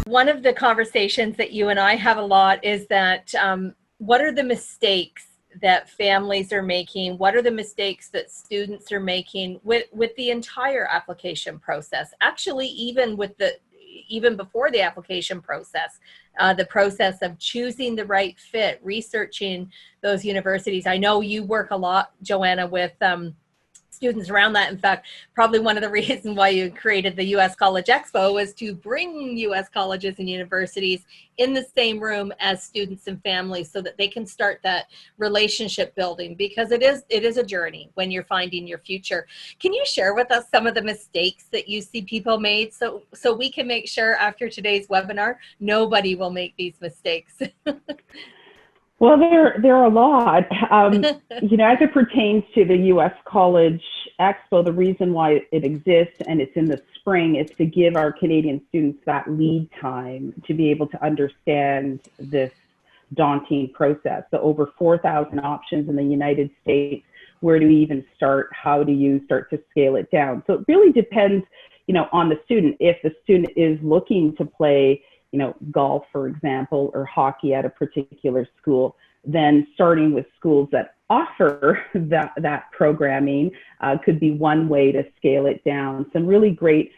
one of the conversations that you and I have a lot is that what are the mistakes that families are making? What are the mistakes that students are making with the entire application process? Actually, even before the application process, the process of choosing the right fit, researching those universities. I know you work a lot, Joanna, with students around that. In fact, probably one of the reasons why you created the U.S. College Expo was to bring U.S. colleges and universities in the same room as students and families so that they can start that relationship building, because it is a journey when you're finding your future. Can you share with us some of the mistakes that you see people made so we can make sure after today's webinar, nobody will make these mistakes? Well, there are a lot. As it pertains to the U.S. College Expo, the reason why it exists and it's in the spring is to give our Canadian students that lead time to be able to understand this daunting process. So over 4,000 options in the United States. Where do we even start? How do you start to scale it down? So it really depends, on the student. If the student is looking to play golf, for example, or hockey at a particular school, then starting with schools that offer that programming could be one way to scale it down. Some really great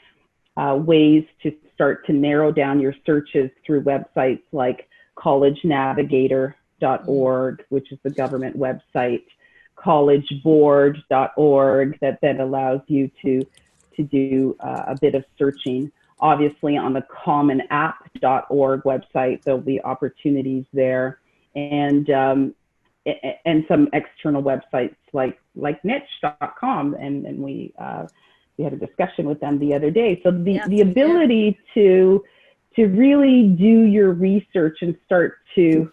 ways to start to narrow down your searches through websites like collegenavigator.org, which is the government website, collegeboard.org, that then allows you to do a bit of searching. Obviously, on the commonapp.org website, there'll be opportunities there, and some external websites like niche.com, and we had a discussion with them the other day. So the ability to really do your research and start to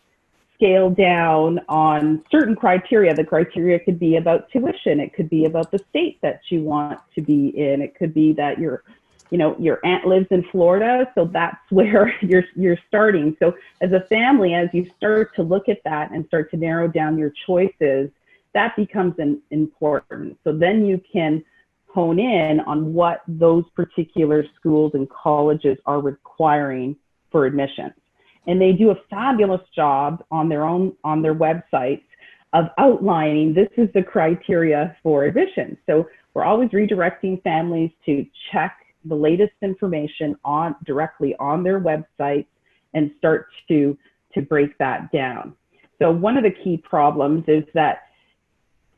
scale down on certain criteria. The criteria could be about tuition. It could be about the state that you want to be in. It could be that your aunt lives in Florida, so that's where you're starting. So as a family, as you start to look at that and start to narrow down your choices, that becomes important. So then you can hone in on what those particular schools and colleges are requiring for admissions. And they do a fabulous job on their websites of outlining, this is the criteria for admission. So we're always redirecting families to check the latest information directly on their website and start to break that down. So one of the key problems is that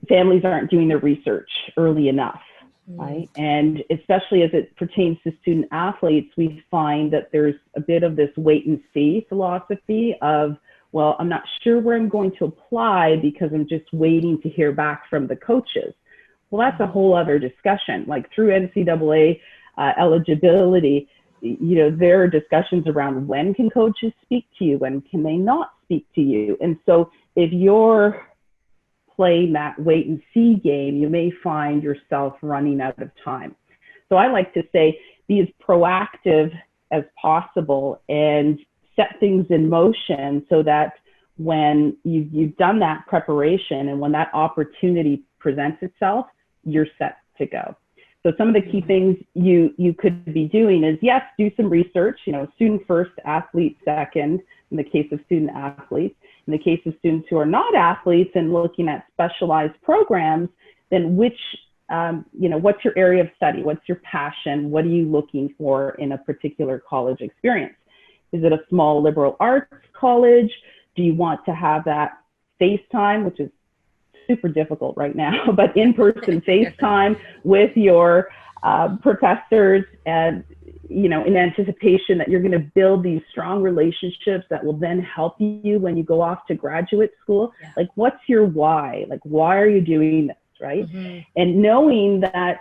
families aren't doing their research early enough, right? And especially as it pertains to student athletes, we find that there's a bit of this wait and see philosophy of, well, I'm not sure where I'm going to apply because I'm just waiting to hear back from the coaches. Well, that's a whole other discussion. Like through NCAA eligibility, there are discussions around when can coaches speak to you, when can they not speak to you. And so if you're playing that wait and see game, you may find yourself running out of time. So I like to say, be as proactive as possible and set things in motion so that when you've done that preparation and when that opportunity presents itself, you're set to go. So some of the key things you could be doing is, yes, do some research, student first, athlete second, in the case of student athletes. In the case of students who are not athletes and looking at specialized programs, then what's your area of study? What's your passion? What are you looking for in a particular college experience? Is it a small liberal arts college? Do you want to have that FaceTime, which is super difficult right now, but in-person FaceTime with your professors, and in anticipation that you're going to build these strong relationships that will then help you when you go off to graduate school? Yeah. Like, what's your why? Like, why are you doing this, right? Mm-hmm. And knowing that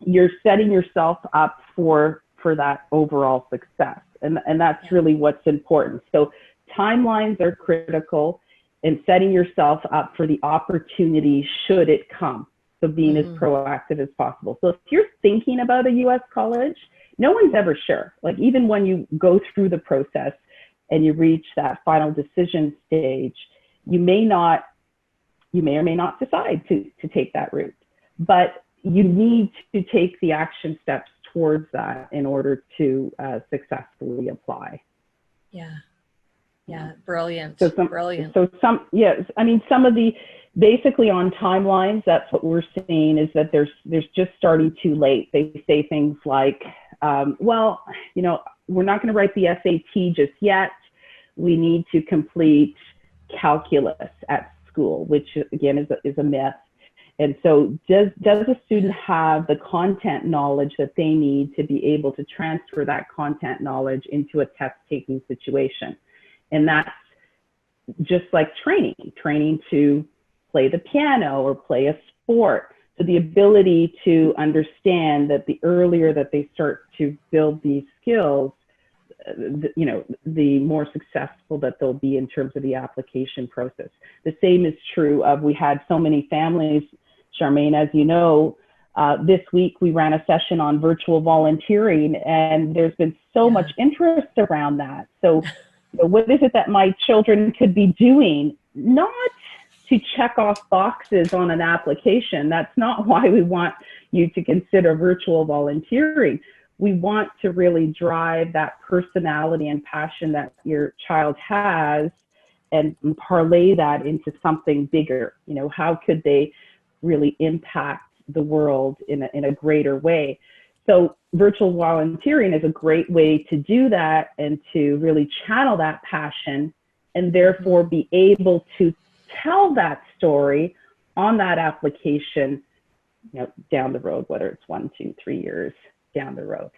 you're setting yourself up for that overall success, and that's really what's important. So timelines are critical, and setting yourself up for the opportunity should it come. So being as proactive as possible. So if you're thinking about a U.S. college, no one's ever sure. Like, even when you go through the process and you reach that final decision stage, you may or may not decide to take that route. But you need to take the action steps towards that in order to successfully apply. Yeah. Yeah. Brilliant. Brilliant. Yes, I mean, some of the, basically on timelines, that's what we're seeing, is that there's just starting too late. They say things like, well, you know, we're not going to write the SAT just yet. We need to complete calculus at school, which again is a myth. And so does a student have the content knowledge that they need to be able to transfer that content knowledge into a test taking situation? And that's just like training to play the piano or play a sport. So the ability to understand that the earlier that they start to build these skills, you know, the more successful that they'll be in terms of the application process. The same is true of, we had so many families, Charmaine, as you know, this week we ran a session on virtual volunteering, and there's been so much interest around that. So you know, what is it that my children could be doing? Not to check off boxes on an application. That's not why we want you to consider virtual volunteering. We want to really drive that personality and passion that your child has and parlay that into something bigger. You know, how could they really impact the world in a greater way? So virtual volunteering is a great way to do that and to really channel that passion, and therefore be able to tell that story on that application, you know, down the road, whether it's 1, 2, 3 years down the road.